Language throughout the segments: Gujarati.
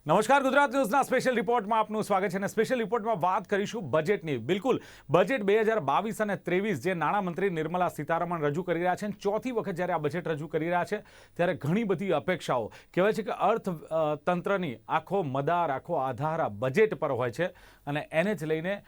નમસ્કાર, ગુજરાત ન્યૂઝના સ્પેશિયલ રિપોર્ટમાં આપનું સ્વાગત છે અને સ્પેશિયલ રિપોર્ટમાં વાત કરીશું બજેટની. બિલકુલ, બજેટ 2022 અને 23 જે નાણામંત્રી નિર્મલા સીતારમણ રજૂ કરી રહ્યા છે, ચોથી વખત જ્યારે આ બજેટ રજૂ કરી રહ્યા છે ત્યારે ઘણી બધી અપેક્ષાઓ કહેવાય છે કે અર્થતંત્રની આખો મદાર, આખો આધાર આ બજેટ પર હોય છે અને એને જ લઈને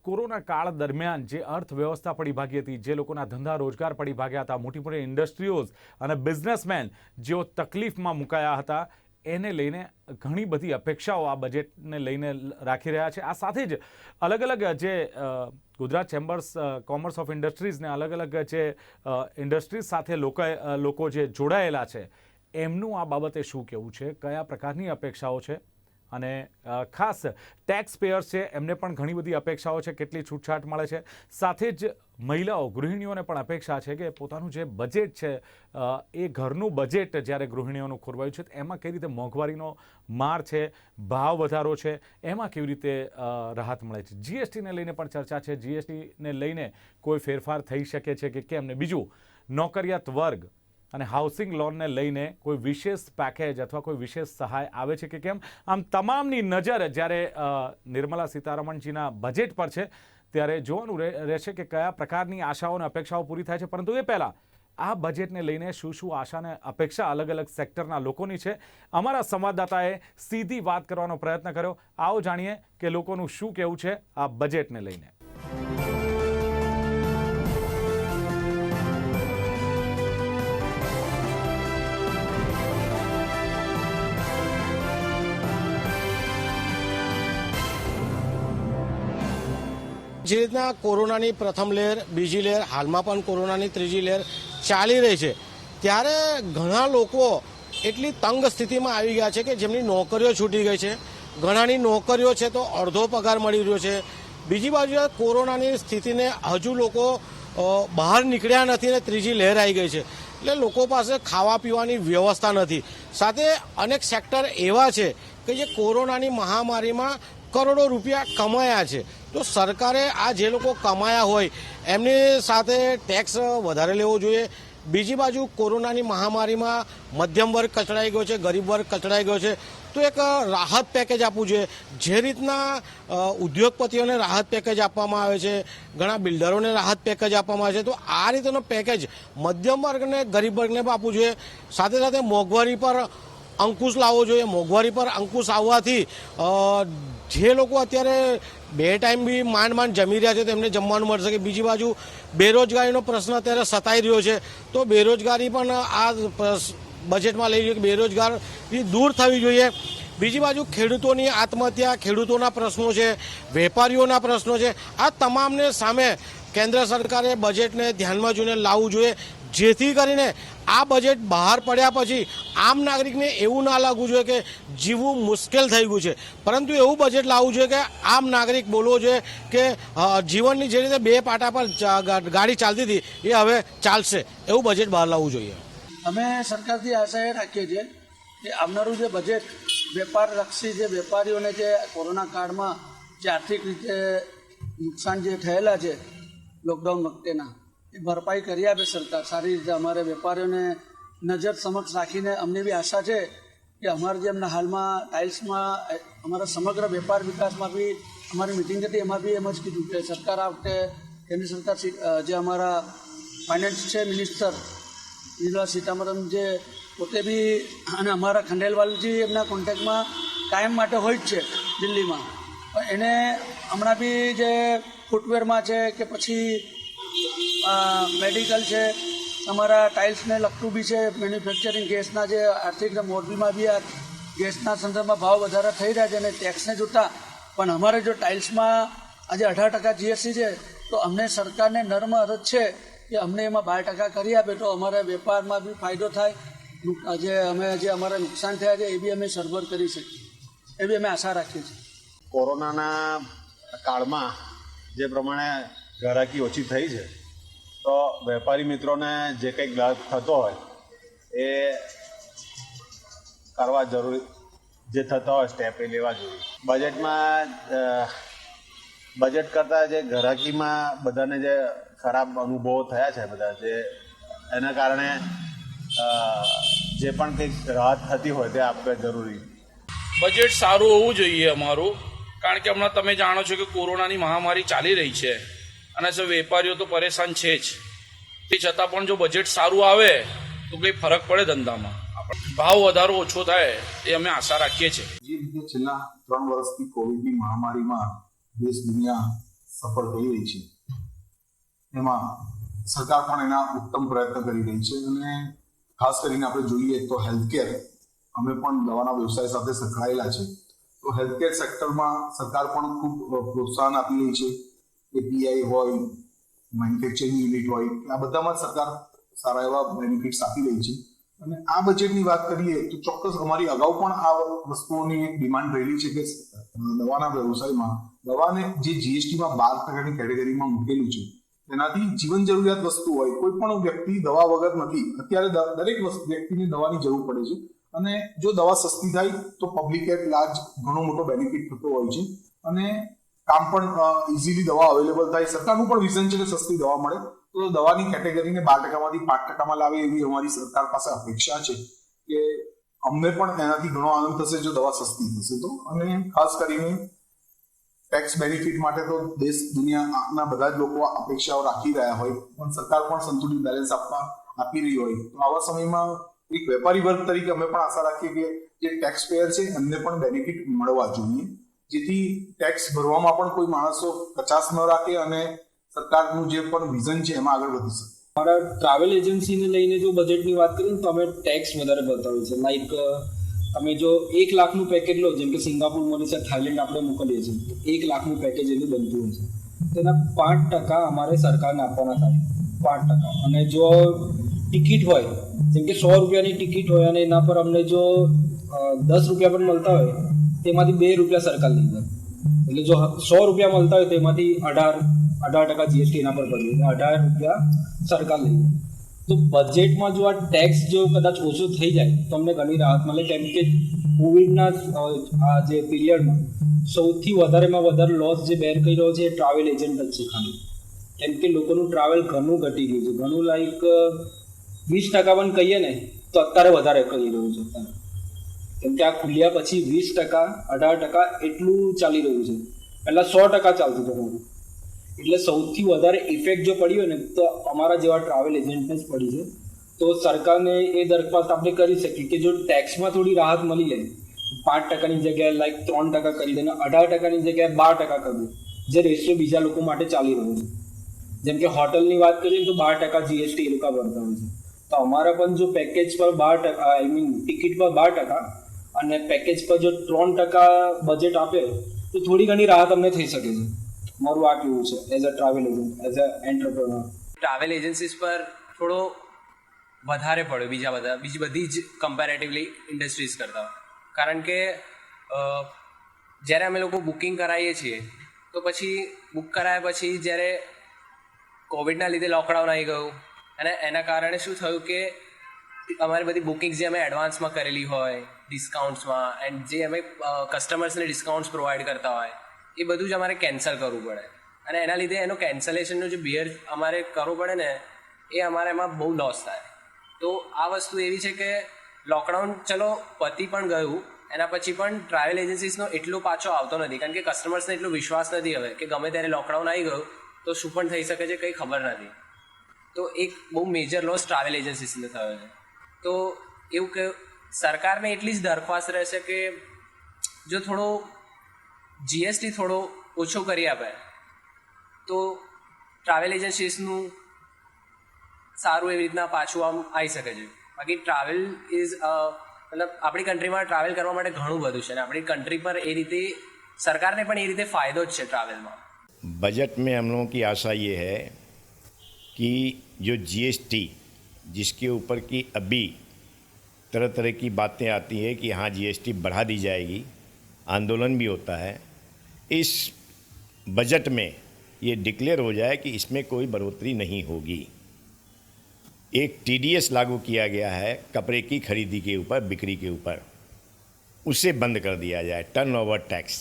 કોરોના કાળ દરમિયાન જે અર્થવ્યવસ્થા પડી ભાગી હતી, જે લોકોના ધંધા રોજગાર પડી ભાગ્યા હતા, મોટી મોટી ઇન્ડસ્ટ્રીઓઝ અને બિઝનેસમેન જેઓ તકલીફમાં મુકાયા હતા, એને લઈને ઘણી બધી અપેક્ષાઓ આ બજેટને લઈને રાખી રહ્યા છે. આ સાથે જ અલગ અલગ જે ગુજરાત ચેમ્બર્સ કોમર્સ ઓફ ઇન્ડસ્ટ્રીઝને અલગ અલગ જે ઇન્ડસ્ટ્રીઝ સાથે લોકો જે જોડાયેલા છે એમનું આ બાબતે શું કહેવું છે, કયા પ્રકારની અપેક્ષાઓ છે અને ખાસ ટેક્સ પેયર્સ છે એમને પણ ઘણી બધી અપેક્ષાઓ છે, કેટલી છૂટછાટ મળે છે. સાથે જ મહિલાઓ, ગૃહિણીઓને પણ અપેક્ષા છે કે પોતાનું જે બજેટ છે એ ઘરનું બજેટ જ્યારે ગૃહિણીઓનું ખોરવાયું છે એમાં કેવી રીતે મોંઘવારીનો માર છે, ભાવ વધારો છે, એમાં કેવી રીતે રાહત મળે છે. જીએસટીને લઈને પણ ચર્ચા છે, જીએસટીને લઈને કોઈ ફેરફાર થઈ શકે છે કે કેમ. ને બીજું, નોકરિયાત વર્ગ અને હાઉસિંગ લોનને લઈને કોઈ વિશેષ પેકેજ અથવા કોઈ વિશેષ સહાય આવે છે કે કેમ. આમ તમામની નજર જ્યારે નિર્મલા સીતારમણજીના બજેટ પર છે ત્યારે જોવાનું રહેશે કે કયા પ્રકારની આશાઓ અને અપેક્ષાઓ પૂરી થાય છે. પરંતુ એ પહેલાં આ બજેટને લઈને શું શું આશા અને અપેક્ષા અલગ અલગ સેક્ટરના લોકોની છે, અમારા સંવાદદાતાએ સીધી વાત કરવાનો પ્રયત્ન કર્યો. આવો જાણીએ કે લોકોનું શું કહેવું છે આ બજેટને લઈને. જે રીતના કોરોનાની પ્રથમ લહેર, બીજી લહેર, હાલમાં પણ કોરોનાની ત્રીજી લહેર ચાલી રહી છે, ત્યારે ઘણા લોકો એટલી તંગ સ્થિતિમાં આવી ગયા છે કે જેમની નોકરીઓ છૂટી ગઈ છે. ઘણાની નોકરીઓ છે તો અડધો પગાર મળી રહ્યો છે. બીજી બાજુ કોરોનાની સ્થિતિને હજુ લોકો બહાર નીકળ્યા નથી અને ત્રીજી લહેર આવી ગઈ છે, એટલે લોકો પાસે ખાવા પીવાની વ્યવસ્થા નથી. સાથે અનેક સેક્ટર એવા છે કે જે કોરોનાની મહામારીમાં કરોડો રૂપિયા કમાયા છે. તો સરકારે આ જે લોકો કમાયા હોય એમની સાથે ટેક્સ વધારે લેવો જોઈએ. બીજી બાજુ કોરોનાની મહામારીમાં મધ્યમ વર્ગ કચડાઈ ગયો છે, ગરીબ વર્ગ કચડાઈ ગયો છે, તો એક રાહત પેકેજ આપવું જોઈએ. જે રીતના ઉદ્યોગપતિઓને રાહત પેકેજ આપવામાં આવે છે, ઘણા બિલ્ડરોને રાહત પેકેજ આપવામાં આવે છે, તો આ રીતનો પેકેજ મધ્યમ વર્ગને, ગરીબ વર્ગને આપવું જોઈએ. સાથે સાથે મોંઘવારી પર અંકુશ લાવવો જોઈએ. મોંઘવારી પર અંકુશ આવવાથી જે લોકો અત્યારે બે ટાઈમ બી માંડ જમી રહ્યા છે તેમને જમવાનું મળશે. કે બીજી બાજુ બેરોજગારીનો પ્રશ્ન અત્યારે સતાઈ રહ્યો છે, તો બેરોજગારી પણ આ બજેટમાં લઈ જોઈએ કે બેરોજગારી દૂર થવી જોઈએ. બીજી બાજુ ખેડૂતોની આત્મહત્યા, ખેડૂતોના પ્રશ્નો છે, વેપારીઓના પ્રશ્નો છે, આ તમામને સામે કેન્દ્ર સરકારે બજેટને ધ્યાનમાં જોઈને લાવવું જોઈએ, જેથી કરીને આ બજેટ બહાર પડ્યા પછી આમ નાગરિકને એવું ના લાગવું જોઈએ કે જીવવું મુશ્કેલ થઈ ગયું છે, પરંતુ એવું બજેટ લાવવું જોઈએ કે આમ નાગરિક બોલવો જોઈએ કે જીવનની જે રીતે બે પાટા પર ગાડી ચાલતી હતી એ હવે ચાલશે, એવું બજેટ બહાર લાવવું જોઈએ. અમે સરકારથી આશા એ રાખીએ છીએ કે આવનારું જે બજેટ વેપારલક્ષી, જે વેપારીઓને જે કોરોના કાળમાં જે આર્થિક રીતે નુકસાન જે થયેલા છે લોકડાઉન વખતેના, એ ભરપાઈ કરી આપે સરકાર સારી રીતે. અમારે વેપારીઓને નજર સમક્ષ રાખીને અમને બી આશા છે કે અમારે જે એમના હાલમાં ટાઇલ્સમાં અમારા સમગ્ર વેપાર વિકાસમાં બી અમારી મિટિંગ હતી, એમાં બી એમ જ કીધું કે સરકાર આ વખતે કેન્દ્ર સરકાર જે અમારા ફાઇનાન્સ છે મિનિસ્ટર નિર્મલા સીતારમણ જે પોતે બી અને અમારા ખંડેલવાલજી એમના કોન્ટેક્ટમાં કાયમ માટે હોય જ છે દિલ્હીમાં, પણ એને હમણાં બી જે ફૂટવેરમાં છે કે પછી મેડિકલ છે, અમારા ટાઇલ્સને લગતું બી છે, મેન્યુફેક્ચરિંગ, ગેસના જે આર્થિક મોરબીમાં બી આ ગેસના સંદર્ભમાં ભાવ વધારા થઈ રહ્યા છે અને ટેક્સને જોતા. પણ અમારે જો ટાઇલ્સમાં આજે 18% જીએસટી છે, તો અમને સરકારને નર્મ અરજ છે કે અમને એમાં 12% કરી આપે તો અમારા વેપારમાં બી ફાયદો થાય. જે અમારા નુકસાન થયા છે એ બી અમે સરભર કરી શકીએ, એવી અમે આશા રાખીએ છીએ. કોરોનાના કાળમાં જે પ્રમાણે ગ્રાહકી ઓછી થઈ છે, તો વેપારી મિત્રોને જે કંઈક લાભ થતો હોય એ કરવા જરૂરી, જે થતા હોય સ્ટેપ એ લેવા જોઈએ. બજેટમાં બજેટ કરતાં જે ગ્રાહકીમાં બધાને જે ખરાબ અનુભવો થયા છે બધા, જે એના કારણે જે પણ કંઈક રાહત થતી હોય તે આપવી જરૂરી. બજેટ સારું હોવું જોઈએ અમારું, કારણ કે હમણાં તમે જાણો છો કે કોરોનાની મહામારી ચાલી રહી છે અને વેપારીઓ તો પરેશાન છે જ. તે છતાં પણ જો બજેટ સારું આવે તો કંઈ ફરક પડે ધંધામાં, ભાવ વધારો ઓછો થાય એ અમે આશા રાખીએ છીએ. જે રીતે છેલ્લા 3 વર્ષથી કોવિડની મહામારીમાં દેશ દુનિયા સફળ થઈ રહી છે, એમાં સરકાર પણ એના ઉત્તમ પ્રયત્ન કરી રહી છે. અને ખાસ કરીને આપણે જોઈએ તો હેલ્થકેર, અમે પણ દવાના વ્યવસાય સાથે સંકળાયેલા છે, તો હેલ્થકેર સેક્ટરમાં સરકાર પણ ખૂબ પ્રોત્સાહન આપી રહી છે. એપીઆઈ હોય, મેન્યુફેક્ચરિંગ યુનિટ હોય, આ બધામાં સરકાર સારા એવા બેનિફિટ્સ આપી રહી છે. અને આ બજેટની વાત કરીએ તો ચોક્કસ અમારી અગાઉ પણ આ વસ્તુઓની ડિમાન્ડ રહેલી છે કે દવાના વ્યવસાયમાં દવાને જે જીએસટીમાં 12% કેટેગરીમાં મૂકેલું છે, તેનાથી જીવન જરૂરિયાત વસ્તુ હોય, કોઈ પણ વ્યક્તિ દવા વગર નથી. અત્યારે દરેક વ્યક્તિને દવાની જરૂર પડે છે, અને જો દવા સસ્તી થાય તો પબ્લિક એટ લાર્જ ઘણો મોટો બેનિફિટ થતો હોય છે, અને કામ પણ ઇઝીલી દવા અવેલેબલ થાય. સરકારનું પણ વિઝન છે કે સસ્તી દવા મળે, તો દવાની કેટેગરીને 12%માંથી 5%માં લાવે એવી અમારી સરકાર પાસે અપેક્ષા છે કે અમને પણ એનાથી ઘણો આનંદ થશે જો દવા સસ્તી થશે તો. અને ખાસ કરીને ટેક્સ બેનિફિટ માટે તો દેશ દુનિયાના બધા જ લોકો અપેક્ષાઓ રાખી રહ્યા હોય, પણ સરકાર પણ સંતુલિત બેલેન્સ આપી રહી હોય, તો આવા સમયમાં એક વેપારી વર્ગ તરીકે અમે પણ આશા રાખીએ કે જે ટેક્સ પેયર છે એમને પણ બેનિફિટ મળવા જોઈએ, જેથી ટેક્સ ભરવામાં પણ કોઈ માણસો કચાશ ન રાખે અને સરકારનું જે પણ વિઝન છે એમાં આગળ વધી શકે. અમારા ટ્રાવેલ એજન્સીને લઈને જો બજેટની વાત કરીએ તો અમે ટેક્સ વધારે ભરતા હોય છે. લાઈક તમે જો 1 લાખનું પેકેજ લો, જેમ કે સિંગાપુર, મલેશિયા, થાઈલેન્ડ આપણે મોકલીએ છીએ, તો 1 લાખનું પેકેજ એનું બનતું હોય છે, તેના 5% અમારે સરકારને આપવાના થાય, 5%. અને જો ટિકિટ હોય, જેમ કે 100 રૂપિયાની ટિકિટ હોય અને એના પર અમને જો 10 રૂપિયા પણ મળતા હોય, તેમાંથી 2 રૂપિયા સરકાર લઈ જાય. એટલે જો 100 રૂપિયા મળતા હોય તેમાંથી 18% જીએસટી એના પર પડ્યું, 18 રૂપિયા સરકાર લઈ જાય. તો બજેટમાં જો આ ટેક્સ જો કદાચ ઓછો થઈ જાય તો અમને ઘણી રાહત મળે, કેમ કે કોવિડના આ જે પીરિયડમાં સૌથી વધારેમાં વધારે લોસ જે બેર કરી રહ્યો છે એ ટ્રાવેલ એજન્ટ જ છે ખાલી. કેમ કે લોકોનું ટ્રાવેલ ઘણું ઘટી ગયું છે, ઘણું લાઈક 20% પણ કહીએ ને તો અત્યારે વધારે કરી રહ્યું છે અત્યારે. કેમ કે આ ખુલ્યા પછી 20%, 18% એટલું ચાલી રહ્યું છે. પહેલાં 100% ચાલતું હતું. એટલે સૌથી વધારે ઇફેક્ટ જો પડી હોય ને તો અમારા જેવા ટ્રાવેલ એજન્ટને જ પડી છે. તો સરકારને એ દરખાસ્ત આપણે કરી શકીએ કે જો ટેક્સમાં થોડી રાહત મળી જાય, 5%ની જગ્યાએ લાઈક 3% કરી દે, 18%ની જગ્યાએ 12% કરી દે, જે રેશિયો બીજા લોકો માટે ચાલી રહ્યો છે. જેમ કે હોટલની વાત કરીએ તો 12% જીએસટી એ લોકો ભરતા હોય છે. તો અમારા પણ જો પેકેજ પર 12%, ટિકિટ પર 12% અને પેકેજ પર જો 3% બજેટ આપે તો થોડી ઘણી રાહત અમને થઈ શકે છે. મારું આ કેવું છે as a travel agent, as a entrepreneur. Travel agencies પર થોડો વધારે પડ્યો બીજી બધી જ કમ્પેરેટિવલી ઇન્ડસ્ટ્રીઝ કરતાં. કારણ કે જ્યારે અમે લોકો બુકિંગ કરાવીએ છીએ તો પછી બુક કરાયા પછી જ્યારે કોવિડના લીધે લોકડાઉન આવી ગયું અને એના કારણે શું થયું કે અમારી બધી બુકિંગ્સ જે અમે એડવાન્સમાં કરેલી હોય ડિસ્કાઉન્ટ્સમાં, એન્ડ જે અમે કસ્ટમર્સને ડિસ્કાઉન્ટ્સ પ્રોવાઈડ કરતા હોય એ બધું જ અમારે કેન્સલ કરવું પડે. અને એના લીધે એનો કેન્સલેશનનો જે બિયર અમારે કરવું પડે ને એ અમારે એમાં બહુ લોસ થાય. તો આ વસ્તુ એવી છે કે લોકડાઉન ચલો પતી પણ ગયું, એના પછી પણ ટ્રાવેલ એજન્સીસનો એટલો પાછો આવતો નથી, કારણ કે કસ્ટમર્સને એટલો વિશ્વાસ નથી હવે કે ગમે ત્યારે લોકડાઉન આવી ગયું તો શું પણ થઈ શકે છે કંઈ ખબર નથી. તો એક બહુ મેજર લોસ ટ્રાવેલ એજન્સીસને થયો છે. તો એવું કે સરકારને એટલી જ દરખાસ્ત રહેશે કે જો થોડો જીએસટી થોડો ઓછો કરી આપે તો ટ્રાવેલ એજન્સીસનું સારું એવી રીતના પાછું આમ આવી શકે છે. બાકી ટ્રાવેલ ઇઝ મતલબ આપણી કન્ટ્રીમાં ટ્રાવેલ કરવા માટે ઘણું બધું છે અને આપણી કન્ટ્રી પર એ રીતે સરકારને પણ એ રીતે ફાયદો જ છે ट्रैवल में. बजट में हम लोगों की आशा ये है कि जो जीएसटी जिसके ऊपर की अभी तरह तरह की बातें आती है कि हाँ जीएसटी बढ़ा दी जाएगी, आंदोलन भी होता है, इस बजट में ये डिक्लेयर हो जाए कि इसमें कोई बढ़ोतरी नहीं होगी. एक टीडीएस लागू किया गया है कपड़े की खरीदी के ऊपर, बिक्री के ऊपर, उसे बंद कर दिया जाए. टर्नओवर टैक्स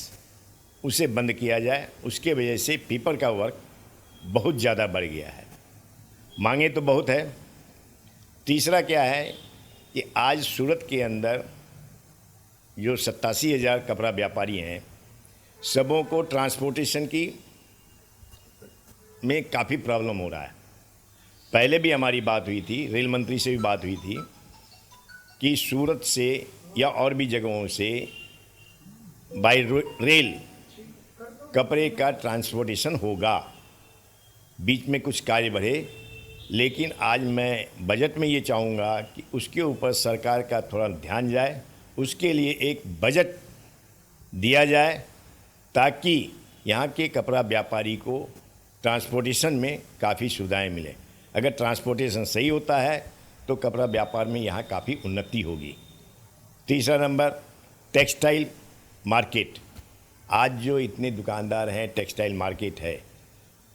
उसे बंद किया जाए. उसके वजह से पीपल का वर्क बहुत ज़्यादा बढ़ गया है. मांगे तो बहुत है. तीसरा क्या है कि आज सूरत के अंदर जो 87,000 कपड़ा व्यापारी हैं, सबों को ट्रांसपोर्टेशन की में काफ़ी प्रॉब्लम हो रहा है। पहले भी हमारी बात हुई थी, रेल मंत्री से भी बात हुई थी कि सूरत से या और भी जगहों से बाय रेल कपड़े का ट्रांसपोर्टेशन होगा, बीच में कुछ कार्य बढ़े। लेकिन आज मैं बजट में ये चाहूँगा कि उसके ऊपर सरकार का थोड़ा ध्यान जाए, उसके लिए एक बजट दिया जाए ताकि यहाँ के कपड़ा व्यापारी को ट्रांसपोर्टेशन में काफ़ी सुविधाएं मिलें। अगर ट्रांसपोर्टेशन सही होता है तो कपड़ा व्यापार में यहाँ काफ़ी उन्नति होगी। तीसरा नंबर, टेक्सटाइल मार्केट। आज जो इतने दुकानदार हैं, टेक्सटाइल मार्केट है,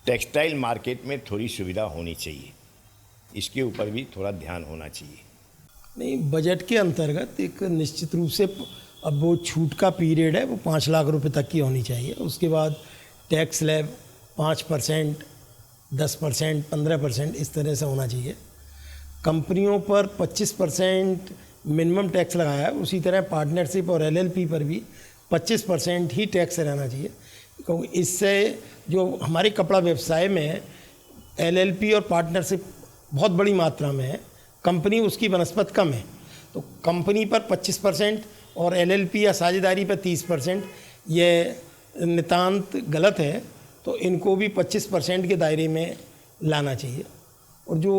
टेक्सटाइल मार्केट में थोड़ी सुविधा होनी चाहिए, इसके ऊपर भी थोड़ा ध्यान होना चाहिए। नहीं, बजट के अंतर्गत एक निश्चित रूप से अब वो छूट का पीरियड है वो 5 लाख रुपए तक की होनी चाहिए। उसके बाद टैक्स स्लैब 5%, 10%, 15% इस तरह से होना चाहिए। कंपनियों पर 25% मिनिमम टैक्स लगाया है, उसी तरह पार्टनरशिप और एलएलपी पर भी 25% ही टैक्स रहना चाहिए, क्योंकि इससे जो हमारे कपड़ा व्यवसाय में एलएलपी और पार्टनरशिप बहुत बड़ी मात्रा में है, कंपनी उसकी बनस्पत कम है, तो कंपनी पर 25% और एलएलपी या साझेदारी पर 30% ये नितांत गलत है। तो इनको भी 25% के दायरे में लाना चाहिए। और जो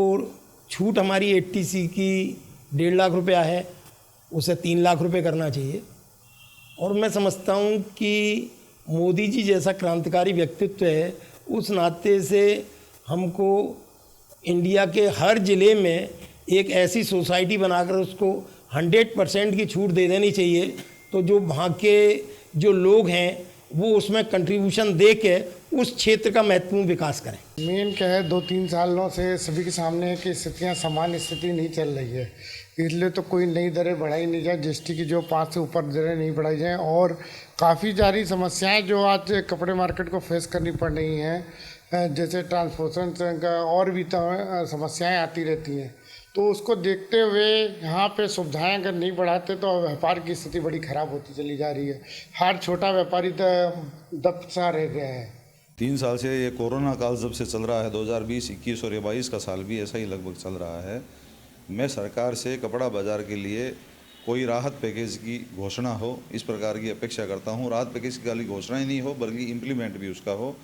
छूट हमारी 80C की 1.5 लाख रुपया है, उसे 3 लाख रुपए करना चाहिए। और मैं समझता हूँ कि मोदी जी जैसा क्रांतिकारी व्यक्तित्व है, उस नाते से हमको इंडिया के हर ज़िले में एक ऐसी सोसाइटी बनाकर उसको 100% की छूट दे देनी चाहिए, तो जो वहाँ के जो लोग हैं वो उसमें कंट्रीब्यूशन दे के उस क्षेत्र का महत्वपूर्ण विकास करें। मेन क्या है, 2-3 सालों से सभी के सामने है कि स्थितियाँ सामान्य स्थिति नहीं चल रही है, इसलिए तो कोई नई दरें बढ़ाई नहीं जाए, जीएसटी की जो 5 से ऊपर दरें नहीं बढ़ाई जाएँ। और काफ़ी सारी समस्याएं जो आज कपड़े मार्केट को फेस करनी पड़ रही हैं, जैसे ट्रांसपोर्टेशन का और भी समस्याएं आती रहती हैं, तो उसको देखते हुए यहाँ पे सुविधाएं अगर नहीं बढ़ाते तो व्यापार की स्थिति बड़ी ख़राब होती चली जा रही है। हर छोटा व्यापारी दब सा रह गया है। 3 साल से ये कोरोना काल जब से चल रहा है, 2020, 21 और 22 का साल भी ऐसा ही लगभग चल रहा है। मैं सरकार से कपड़ा बाज़ार के लिए कोई राहत पैकेज की घोषणा हो, इस प्रकार की अपेक्षा करता हूँ। राहत पैकेज की खाली घोषणा ही नहीं हो बल्कि इम्प्लीमेंट भी उसका हो।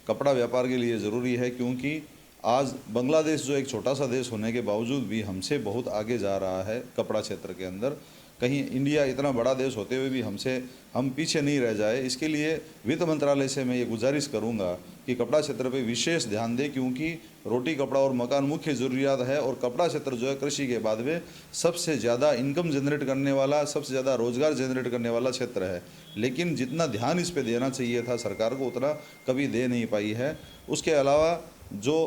कपड़ा व्यापार के लिए ज़रूरी है, क्योंकि आज बांग्लादेश जो एक छोटा सा देश होने के बावजूद भी हमसे बहुत आगे जा रहा है कपड़ा क्षेत्र के अंदर। कहीं इंडिया इतना बड़ा देश होते हुए भी हम पीछे नहीं रह जाए, इसके लिए वित्त मंत्रालय से मैं ये गुजारिश करूंगा कि कपड़ा क्षेत्र पे विशेष ध्यान दें, क्योंकि रोटी, कपड़ा और मकान मुख्य ज़रूरियात है। और कपड़ा क्षेत्र जो है कृषि के बाद में सबसे ज़्यादा इनकम जनरेट करने वाला, सबसे ज़्यादा रोजगार जनरेट करने वाला क्षेत्र है। लेकिन जितना ध्यान इस पर देना चाहिए था सरकार को, उतना कभी दे नहीं पाई है। उसके अलावा जो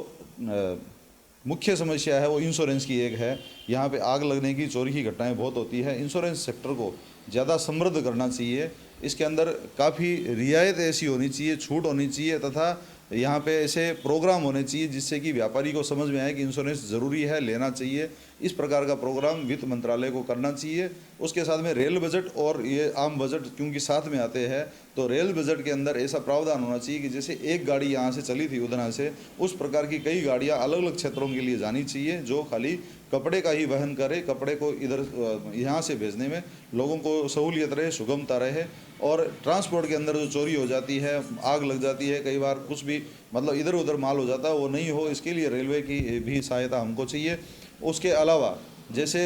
मुख्य समस्या है वो इंश्योरेंस की एक है। यहाँ पे आग लगने की, चोरी की घटनाएं बहुत होती है। इंश्योरेंस सेक्टर को ज़्यादा समृद्ध करना चाहिए, इसके अंदर काफ़ी रियायत ऐसी होनी चाहिए, छूट होनी चाहिए, तथा यहाँ पे ऐसे प्रोग्राम होने चाहिए जिससे कि व्यापारी को समझ में आए कि इंश्योरेंस ज़रूरी है, लेना चाहिए। इस प्रकार का प्रोग्राम वित्त मंत्रालय को करना चाहिए। उसके साथ में रेल बजट और ये आम बजट क्योंकि साथ में आते हैं, तो रेल बजट के अंदर ऐसा प्रावधान होना चाहिए कि जैसे एक गाड़ी यहाँ से चली थी उधना से, उस प्रकार की कई गाड़ियाँ अलग अलग क्षेत्रों के लिए जानी चाहिए, जो खाली कपड़े का ही वहन करे, कपड़े को इधर यहाँ से भेजने में लोगों को सहूलियत रहे, सुगमता रहे। और ट्रांसपोर्ट के अंदर जो चोरी हो जाती है, आग लग जाती है, कई बार कुछ भी मतलब इधर उधर माल हो जाता है, वो नहीं हो, इसके लिए रेलवे की भी सहायता हमको चाहिए। उसके अलावा जैसे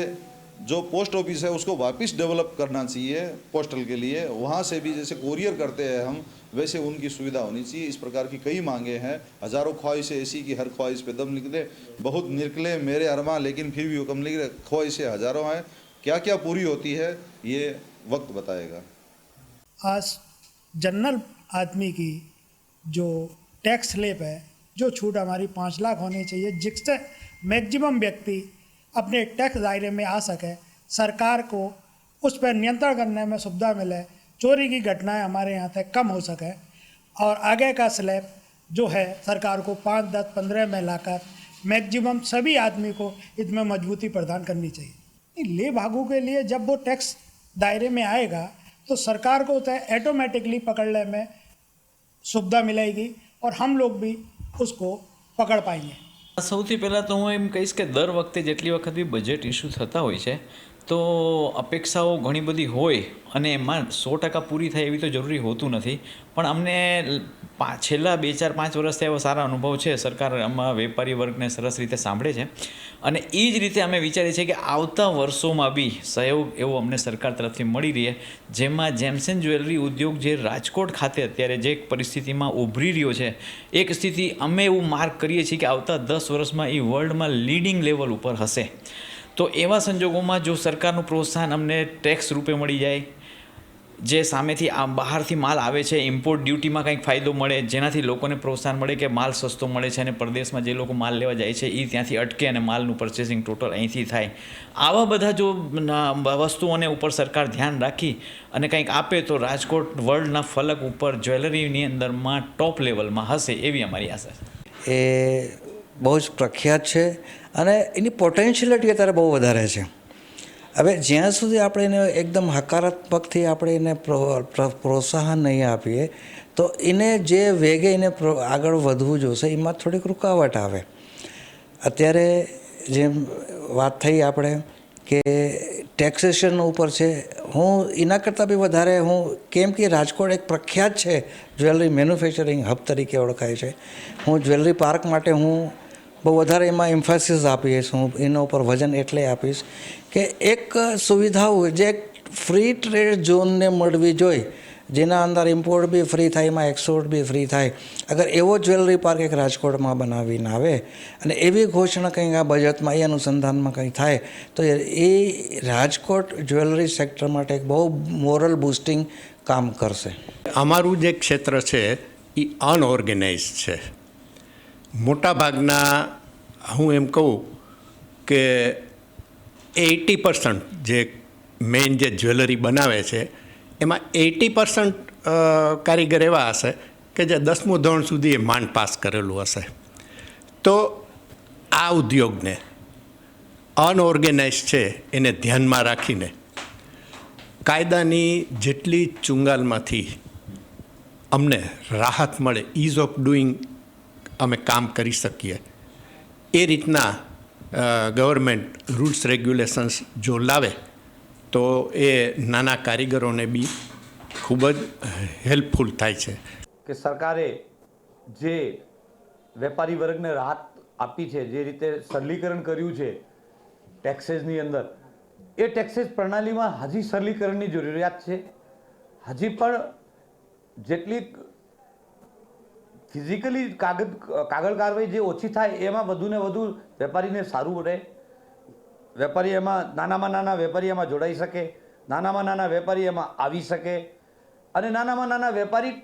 जो पोस्ट ऑफिस है उसको वापस डेवलप करना चाहिए पोस्टल के लिए, वहाँ से भी जैसे कोरियर करते हैं हम, वैसे उनकी सुविधा होनी चाहिए। इस प्रकार की कई मांगे हैं। हज़ारों ख्वाहिशें ऐसी कि हर ख्वाहिश पे दम निकले, बहुत निकले मेरे अरमा, लेकिन फिर भी हुक्म निकले। ख्वाहिशें हज़ारों हैं, क्या क्या पूरी होती है ये वक्त बताएगा। आज जनरल आदमी की जो टैक्स स्लैब है, जो छूट हमारी 5 लाख होनी चाहिए, जिससे मैक्सिमम व्यक्ति अपने टैक्स दायरे में आ सके, सरकार को उस पर नियंत्रण करने में सुविधा मिले, चोरी की घटनाएं हमारे यहाँ से कम हो सके, और आगे का स्लैब जो है सरकार को 5, 10, 15 में लाकर मैक्सिमम सभी आदमी को इसमें मजबूती प्रदान करनी चाहिए। ले भागू के लिए जब वो टैक्स दायरे में आएगा तो सरकार को ऑटोमेटिकली पकड़ने में सुविधा मिलेगी और हम लोग भी उसको पकड़ पाएंगे। સૌથી પહેલાં તો હું એમ કહીશ કે દર વખતે જેટલી વખત બી બજેટ ઇસ્યુ થતા હોય છે તો અપેક્ષાઓ ઘણી બધી હોય અને એમાં 100% પૂરી થાય એવી તો જરૂરી હોતું નથી, પણ અમને છેલ્લા 2-4-5 વર્ષથી એવો સારા અનુભવ છે. સરકાર આમાં વેપારી વર્ગને સરસ રીતે સાંભળે છે અને એ જ રીતે અમે વિચારીએ છીએ કે આવતા વર્ષોમાં બી સહયોગ એવો અમને સરકાર તરફથી મળી રહે, જેમાં જેમ્સ એન્ડ જ્વેલરી ઉદ્યોગ જે રાજકોટ ખાતે અત્યારે જે પરિસ્થિતિમાં ઉભરી રહ્યો છે, એક સ્થિતિ અમે એવું માર્ક કરીએ છીએ કે આવતા 10 વર્ષમાં એ વર્લ્ડમાં લીડિંગ લેવલ ઉપર હશે. તો એવા સંજોગોમાં જો સરકારનું પ્રોત્સાહન અમને ટેક્સ રૂપે મળી જાય, જે સામેથી આ બહારથી માલ આવે છે ઇમ્પોર્ટ ડ્યુટીમાં કંઈક ફાયદો મળે, જેનાથી લોકોને પ્રોત્સાહન મળે કે માલ સસ્તો મળે છે અને પરદેશમાં જે લોકો માલ લેવા જાય છે એ ત્યાંથી અટકે અને માલનું પરચેસિંગ ટોટલ અહીંથી થાય. આવા બધા જો વસ્તુઓને ઉપર સરકાર ધ્યાન રાખી અને કંઈક આપે તો રાજકોટ વર્લ્ડના ફલક ઉપર જ્વેલરીની અંદરમાં ટોપ લેવલમાં હશે એવી અમારી આશા છે. એ બહુ જ પ્રખ્યાત છે અને એની પોટેન્શિયલિટી અત્યારે બહુ વધારે છે. હવે જ્યાં સુધી આપણે એને એકદમ હકારાત્મકથી આપણે એને પ્રોત્સાહન નહીં આપીએ તો એને જે વેગે એને આગળ વધવું જોશે એમાં થોડીક રૂકાવટ આવે. અત્યારે જેમ વાત થઈ આપણે કે ટેક્સેશન ઉપર છે, હું એના કરતાં બી વધારે હું કેમ કે રાજકોટ એક પ્રખ્યાત છે જ્વેલરી મેન્યુફેક્ચરિંગ હબ તરીકે ઓળખાય છે. હું જ્વેલરી પાર્ક માટે હું બહુ વધારે એમાં એમ્ફાસિસ આપીશ, હું એના ઉપર વજન એટલે આપીશ કે એક સુવિધાઓ જે ફ્રી ટ્રેડ ઝોનને મળવી જોઈએ, જેના અંદર ઇમ્પોર્ટ બી ફ્રી થાય, એમાં એક્સપોર્ટ બી ફ્રી થાય. અગર એવો જ્વેલરી પાર્ક એક રાજકોટમાં બનાવીને આવે અને એવી ઘોષણા કંઈક આ બજેટમાં એ અનુસંધાનમાં કંઈ થાય તો એ રાજકોટ જ્વેલરી સેક્ટર માટે એક બહુ મોરલ બૂસ્ટિંગ કામ કરશે. અમારું જે ક્ષેત્ર છે એ અનઓર્ગેનાઇઝ છે. મોટાભાગના હું એમ કહું કે 80% જે મેઇન જે જ્વેલરી બનાવે છે એમાં 80% કારીગર એવા હશે કે જે 10મું ધોરણ સુધી એ માંડ પાસ કરેલું હશે. તો આ ઉદ્યોગને અનઓર્ગેનાઇઝ છે એને ધ્યાનમાં રાખીને કાયદાની જેટલી ચુંગાલમાંથી અમને રાહત મળે, ઇઝ ઓફ ડુઈંગ અમે કામ કરી શકીએ એ રીતના ગવર્મેન્ટ રૂલ્સ રેગ્યુલેશન્સ જો લાવે તો એ નાના કારીગરોને બી ખૂબ જ હેલ્પફુલ થાય છે. કે સરકારે જે વેપારી વર્ગને રાહત આપી છે, જે રીતે સરલીકરણ કર્યું છે ટેક્સેસની અંદર, એ ટેક્સેસ પ્રણાલીમાં હજી સરલીકરણની જરૂરિયાત છે. હજી પણ જેટલી ફિઝિકલી કાગળ કાર્યવાહી જે ઓછી થાય એમાં વધુને વધુ વેપારીને સારું રહે. વેપારી એમાં નાનામાં નાના વેપારી એમાં જોડાઈ શકે, નાનામાં નાના વેપારી એમાં આવી શકે અને નાનામાં નાના વેપારી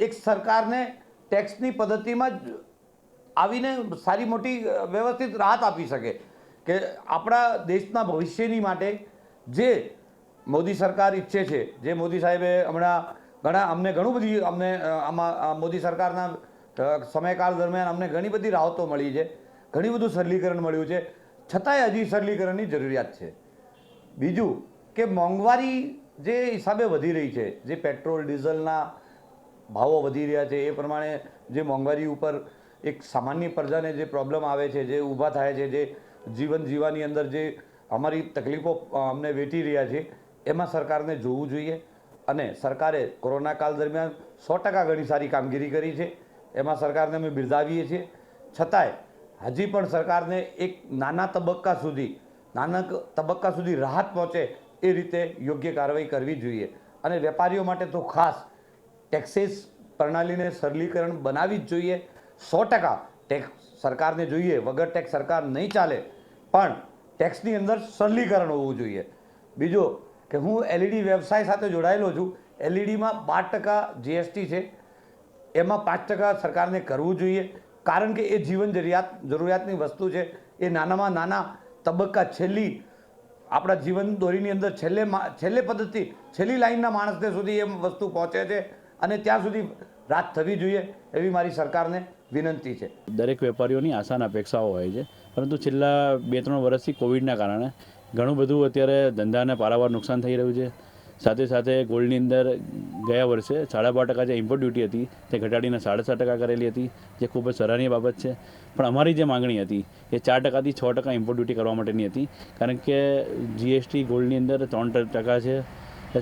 એક સરકારને ટેક્સની પદ્ધતિમાં જ આવીને સારી મોટી વ્યવસ્થિત રાહત આપી શકે કે આપણા દેશના ભવિષ્યની માટે જે મોદી સરકાર ઈચ્છે છે, જે મોદી સાહેબે હમણાં અમને ઘણું બધી આમાં મોદી સરકારના સમયકાળ દરમિયાન અમને ઘણી બધી રાહતો મળી છે, ઘણી બધું સરલીકરણ મળ્યું છે, છતાંય હજી સરલીકરણની જરૂરિયાત છે. બીજું કે મોંઘવારી જે હિસાબે વધી રહી છે, જે પેટ્રોલ ડીઝલના ભાવો વધી રહ્યા છે, એ પ્રમાણે જે મોંઘવારી ઉપર એક સામાન્ય પ્રજાને જે પ્રોબ્લેમ આવે છે, જે ઊભા થાય છે, જે જીવન જીવવાની અંદર જે અમારી તકલીફો અમને વેઠી રહ્યા છે, એમાં સરકારને જોવું જોઈએ. અને સરકારે કોરોના કાળ દરમિયાન 100% ઘણી સારી કામગીરી કરી છે, એમાં સરકારને અમે બિરદાવીએ છીએ. છતાંય હજી પણ સરકારને એક નાના તબક્કા સુધી રાહત પહોંચે એ રીતે યોગ્ય કાર્યવાહી કરવી જોઈએ. અને વેપારીઓ માટે તો ખાસ ટેક્સેસ પ્રણાલીને સરલીકરણ બનાવવી જ જોઈએ. 100% ટેક્સ સરકારને જોઈએ, વગર ટેક્સ સરકાર નહીં ચાલે, પણ ટેક્સની અંદર સરલીકરણ હોવું જોઈએ. બીજો કે હું એલઈડી વ્યવસાય સાથે જોડાયેલો છું. એલઈડીમાં 12% જીએસટી છે, એમાં 5% સરકારને કરવું જોઈએ, કારણ કે એ જીવન જરૂરિયાતની વસ્તુ છે. એ નાનામાં નાના તબક્કા આપણા જીવન દોરીની અંદર છેલ્લે પદ્ધતિ છેલ્લી લાઈનના માણસને સુધી એ વસ્તુ પહોંચે છે અને ત્યાં સુધી રાત થવી જોઈએ એવી મારી સરકારને વિનંતી છે. દરેક વેપારીઓની આસાન અપેક્ષાઓ હોય છે, પરંતુ છેલ્લા 2-3 વર્ષથી કોવિડના કારણે ઘણું બધું અત્યારે ધંધાને પારાવાર નુકસાન થઈ રહ્યું છે. સાથે સાથે ગોલ્ડની અંદર ગયા વર્ષે 5.5% જે ઇમ્પોર્ટ ડ્યુટી હતી તે ઘટાડીને 7.5% કરેલી હતી, જે ખૂબ જ સરાહનીય બાબત છે. પણ અમારી જે માંગણી હતી એ 4%થી 6% ઇમ્પોર્ટ ડ્યુટી કરવા માટેની હતી, કારણ કે જીએસટી ગોલ્ડની અંદર 3% છે.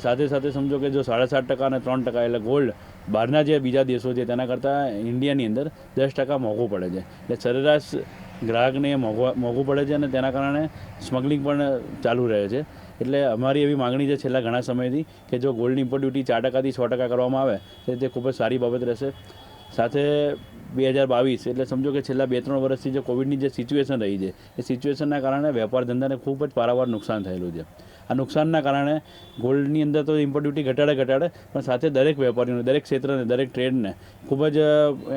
સાથે સાથે સમજો કે જો 7.5% અને 3% એટલે ગોલ્ડ બહારના જે બીજા દેશો છે તેના કરતાં ઇન્ડિયાની અંદર 10% મોંઘું પડે છે. એટલે સરેરાશ ગ્રાહકને મોંઘું પડે છે અને તેના કારણે સ્મગલિંગ પણ ચાલુ રહે છે. એટલે અમારી એવી માગણી છે છેલ્લા ઘણા સમયથી કે જો ગોલ્ડની ઇમ્પોર્ટ ડ્યુટી 4%થી 6% કરવામાં આવે તો તે ખૂબ જ સારી બાબત રહેશે. સાથે 2022 એટલે સમજો કે છેલ્લા 2-3 વર્ષથી જે કોવિડની જે સિચ્યુએશન રહી છે એ સિચ્યુએશનના કારણે વેપાર ધંધાને ખૂબ જ પારાવાર નુકસાન થયેલું છે. આ નુકસાનના કારણે ગોલ્ડની અંદર તો ઇમ્પોર્ટ ડ્યુટી ઘટાડે પણ સાથે દરેક વેપારીઓને, દરેક ક્ષેત્રને, દરેક ટ્રેડને ખૂબ જ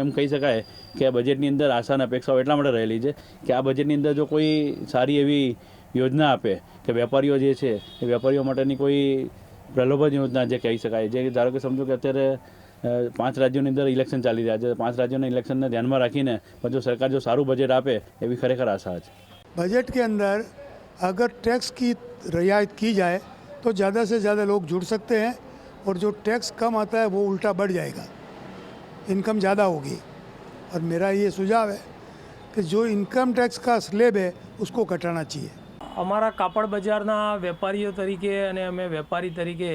એમ કહી શકાય કે આ બજેટની અંદર આશા અને અપેક્ષાઓ એટલા માટે રહેલી છે કે આ બજેટની અંદર જો કોઈ સારી એવી યોજના આપે કે વેપારીઓ જે છે એ વેપારીઓ માટેની કોઈ પ્રલોભન યોજના જે કહી શકાય, જે ધારો કે સમજો કે અત્યારે 5 રાજ્યોની અંદર ઇલેક્શન ચાલી રહ્યા છે, 5 રાજ્યોના ઇલેક્શનને ધ્યાનમાં રાખીને પણ જો સરકાર જો સારું બજેટ આપે એવી ખરેખર આશા છે. बजट के अंदर अगर टैक्स की रियायत की जाए तो ज़्यादा से ज़्यादा लोग जुड़ सकते हैं और जो टैक्स कम आता है वो उल्टा बढ़ जाएगा, इनकम ज़्यादा होगी. और मेरा ये सुझाव है कि जो इनकम टैक्स का स्लेब है उसको घटाना चाहिए. અમારા કાપડ બજારના વેપારીઓ તરીકે અને અમે વેપારી તરીકે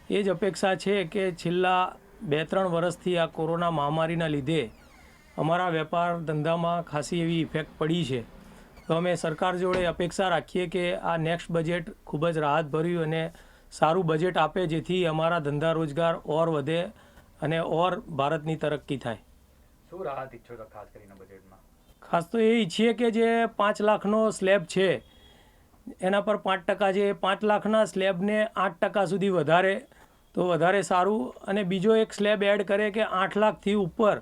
એ જ અપેક્ષા છે કે છેલ્લા 2-3 વર્ષથી આ કોરોના મહામારીના લીધે અમારા વેપાર ધંધામાં ખાસી એવી ઇફેક્ટ પડી છે. તો અમે સરકાર જોડે અપેક્ષા રાખીએ કે આ નેક્સ્ટ બજેટ ખૂબ જ રાહત ભર્યું અને સારું બજેટ આપે, જેથી અમારા ધંધા રોજગાર ઓર વધે અને ઓર ભારતની તરક્કી થાય. શું રાહત ઈચ્છો છો ખાસ કરીને બજેટમાં? ખાસ તો એ ઈચ્છીએ કે જે 5 લાખનો સ્લેબ છે એના પર 5% છે, 5 લાખના સ્લેબને 8% સુધી વધારે તો વધારે સારું. અને બીજો એક સ્લેબ એડ કરે કે 8 લાખથી ઉપર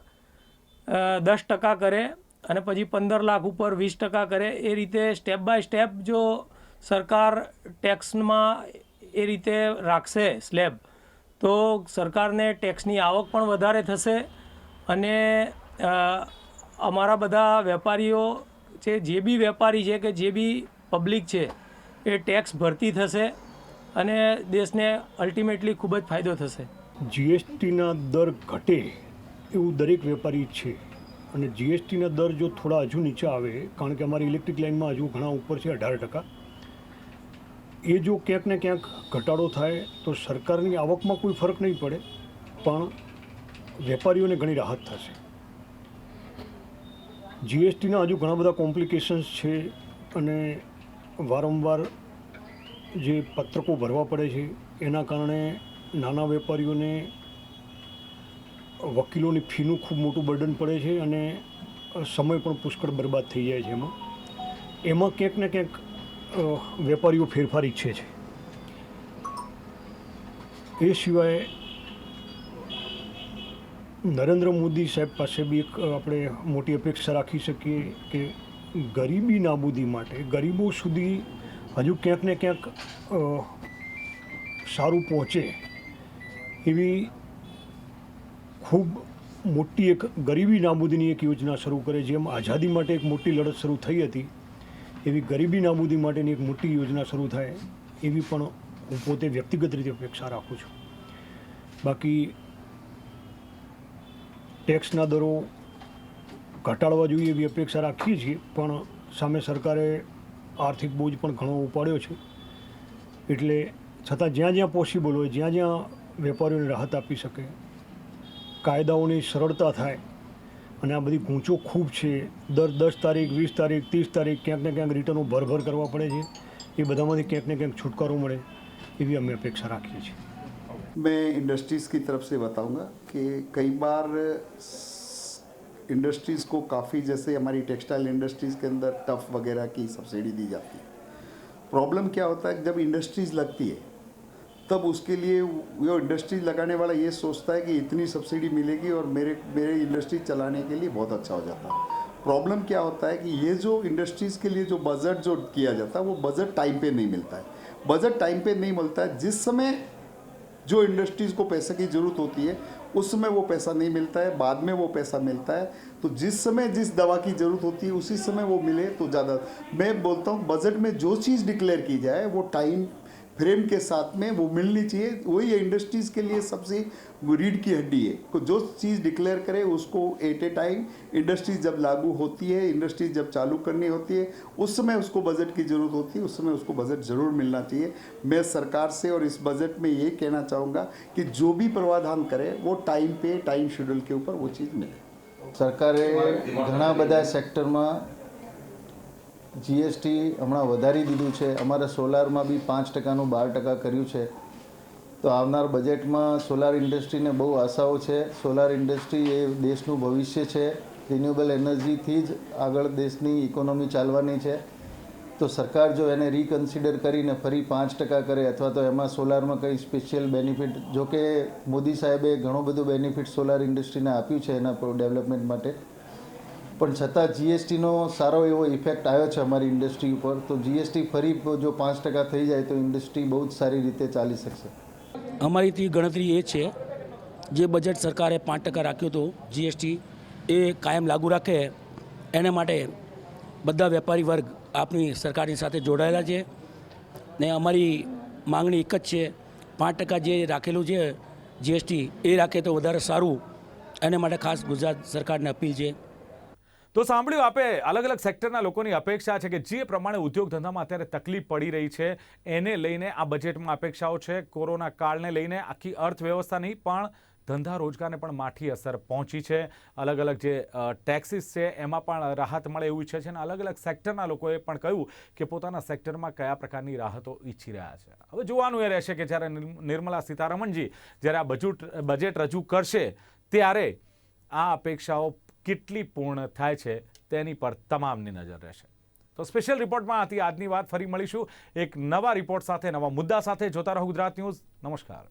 10% કરે અને પછી 15 લાખ ઉપર 20% કરે. એ રીતે સ્ટેપ બાય સ્ટેપ જો સરકાર ટેક્સમાં એ રીતે રાખશે સ્લેબ તો સરકારને ટેક્સની આવક પણ વધારે થશે અને અમારા બધા વેપારીઓ છે, જે બી વેપારી છે કે જે બી પબ્લિક છે એ ટેક્સ ભરતી થશે અને દેશને અલ્ટિમેટલી ખૂબ જ ફાયદો થશે. જીએસટીના દર ઘટે એવું દરેક વેપારી છે અને જીએસટીના દર જો થોડા હજુ નીચે આવે, કારણ કે અમારી ઇલેક્ટ્રિક લાઇનમાં હજુ ઘણા ઉપર છે 18%, એ જો ક્યાંક ને ક્યાંક ઘટાડો થાય તો સરકારની આવકમાં કોઈ ફરક નહીં પડે પણ વેપારીઓને ઘણી રાહત થશે. જીએસટીના હજુ ઘણા બધા કોમ્પ્લિકેશન્સ છે અને વારંવાર જે પત્રકો ભરવા પડે છે એના કારણે નાના વેપારીઓને વકીલોની ફીનું ખૂબ મોટું બર્ડન પડે છે અને સમય પણ પુષ્કળ બરબાદ થઈ જાય છે. એમાં ક્યાંક ને ક્યાંક વેપારીઓ ફેરફાર ઈચ્છે છે. એ સિવાય નરેન્દ્ર મોદી સાહેબ પાસે બી એક આપણે મોટી અપેક્ષા રાખી શકીએ કે ગરીબી નાબૂદી માટે ગરીબો સુધી હજુ ક્યાંક ને ક્યાંક સારું પહોંચે એવી ખૂબ મોટી એક ગરીબી નાબૂદીની એક યોજના શરૂ કરે. જેમ આઝાદી માટે એક મોટી લડત શરૂ થઈ હતી એવી ગરીબી નાબૂદી માટેની એક મોટી યોજના શરૂ થાય એવી પણ હું પોતે વ્યક્તિગત રીતે અપેક્ષા રાખું છું. બાકી ટેક્સના દરો ઘટાડવા જોઈએ એવી અપેક્ષા રાખીએ છીએ પણ સામે સરકારે આર્થિક બોજ પણ ઘણો ઉપાડ્યો છે. એટલે છતાં જ્યાં જ્યાં પોસિબલ હોય, જ્યાં જ્યાં વેપારીઓને રાહત આપી શકે, કાયદાઓની સરળતા થાય અને આ બધી ગૂંચો ખૂબ છે, દર 10 તારીખ, 20 તારીખ, 30 તારીખ ક્યાંક ને ક્યાંક રિટર્નો ભરભર કરવા પડે છે, એ બધામાંથી ક્યાંક ને ક્યાંક છુટકારો મળે એવી અમે अपेक्षा रखिए છીએ. मैं इंडस्ट्रीज़ की तरफ से बताऊंगा कि कई बार इंडस्ट्रीज़ को काफ़ी, जैसे हमारी टेक्सटाइल इंडस्ट्रीज़ के अंदर टफ वगैरह की सब्सिडी दी जाती है. प्रॉब्लम क्या होता है कि जब इंडस्ट्रीज़ लगती है तब उसके लिए वो इंडस्ट्री लगाने वाला ये सोचता है कि इतनी सब्सिडी मिलेगी और मेरे इंडस्ट्री चलाने के लिए बहुत अच्छा हो जाता है. प्रॉब्लम क्या होता है कि ये जो इंडस्ट्रीज़ के लिए जो बजट जो किया जाता है वो बजट टाइम पे नहीं मिलता है. बजट टाइम पे नहीं मिलता है, जिस समय जो इंडस्ट्रीज़ को पैसे की ज़रूरत होती है उस समय वो पैसा नहीं मिलता है, बाद में वो पैसा मिलता है. तो जिस समय जिस दवा की ज़रूरत होती है उसी समय वो मिले तो ज़्यादा. मैं बोलता हूँ बजट में जो चीज़ डिक्लेयर की जाए वो टाइम फ्रेम के साथ में वो मिलनी चाहिए। वही इंडस्ट्रीज़ के लिए सबसे रीढ़ की हड्डी है। जो चीज़ डिक्लेयर करे उसको एट ए टाइम इंडस्ट्रीज जब लागू होती है, इंडस्ट्रीज जब चालू करनी होती है, उस समय उसको बजट की ज़रूरत होती है, उस समय उसको बजट ज़रूर मिलना चाहिए। मैं सरकार से और इस बजट में ये कहना चाहूँगा कि जो भी प्रावधान करे वो टाइम पे, टाइम शेड्यूल के ऊपर वो चीज़ मिले। સરકારે ઘણા બધા સેક્ટરમાં જીએસટી હમણાં વધારી દીધું છે. અમારા સોલારમાં બી 5%નું 12% કર્યું છે. તો આવનાર બજેટમાં સોલાર ઇન્ડસ્ટ્રીને બહુ આશાઓ છે. સોલાર ઇન્ડસ્ટ્રી એ દેશનું ભવિષ્ય છે. રિન્યુએબલ એનર્જીથી જ આગળ દેશની ઇકોનોમી ચાલવાની છે. તો સરકાર જો એને રીકન્સિડર કરીને ફરી 5% કરે અથવા તો એમાં સોલારમાં કંઈ સ્પેશિયલ બેનિફિટ, જો કે મોદી સાહેબે ઘણું બધું બેનિફિટ સોલાર ઇન્ડસ્ટ્રીને આપ્યું છે એના ડેવલપમેન્ટ માટે, પણ છતાં જીએસટીનો સારો એવો ઇફેક્ટ આવ્યો છે અમારી ઇન્ડસ્ટ્રી ઉપર. તો જીએસટી ફરી જો 5% થઈ જાય તો ઇન્ડસ્ટ્રી બહુ જ સારી રીતે ચાલી શકશે. અમારી ગણતરી એ છે, જે બજેટ સરકારે 5% રાખ્યું હતું જીએસટી એ કાયમ લાગુ રાખે એના માટે બધા વેપારી વર્ગ આપણી સરકારની સાથે જોડાયેલા છે ને અમારી માંગણી એક જ છે, 5% જે રાખેલું છે જીએસટી એ રાખે તો વધારે સારું. એના માટે ખાસ ગુજરાત સરકારને અપીલ છે. તો સાંભળ્યું આપે, અલગ અલગ સેક્ટરના લોકોની અપેક્ષા છે કે જે પ્રમાણે ઉદ્યોગ ધંધામાં અત્યારે તકલીફ પડી રહી છે એને લઈને આ બજેટમાં અપેક્ષાઓ છે. કોરોના કાળને લઈને આખી અર્થવ્યવસ્થા નહીં પણ ધંધા રોજગારને પણ માઠી અસર પહોંચી છે. અલગ અલગ જે ટેક્સીસ છે એમાં પણ રાહત મળે એવું ઈચ્છે છે અને અલગ અલગ સેક્ટરના લોકોએ પણ કહ્યું કે પોતાના સેક્ટરમાં કયા પ્રકારની રાહતો ઈચ્છી રહ્યા છે. હવે જોવાનું એ રહેશે કે જ્યારે નિર્મલા સીતારમણજી જ્યારે આ બજેટ રજૂ કરશે ત્યારે આ અપેક્ષાઓ કેટલી પૂર્ણ થાય છે તેની પર તમામની નજર રહેશે. તો સ્પેશિયલ રિપોર્ટમાં હતી આજની વાત. ફરી મળીશું એક નવા રિપોર્ટ સાથે, નવા મુદ્દા સાથે. જોતા રહો ગુજરાત ન્યૂઝ. નમસ્કાર.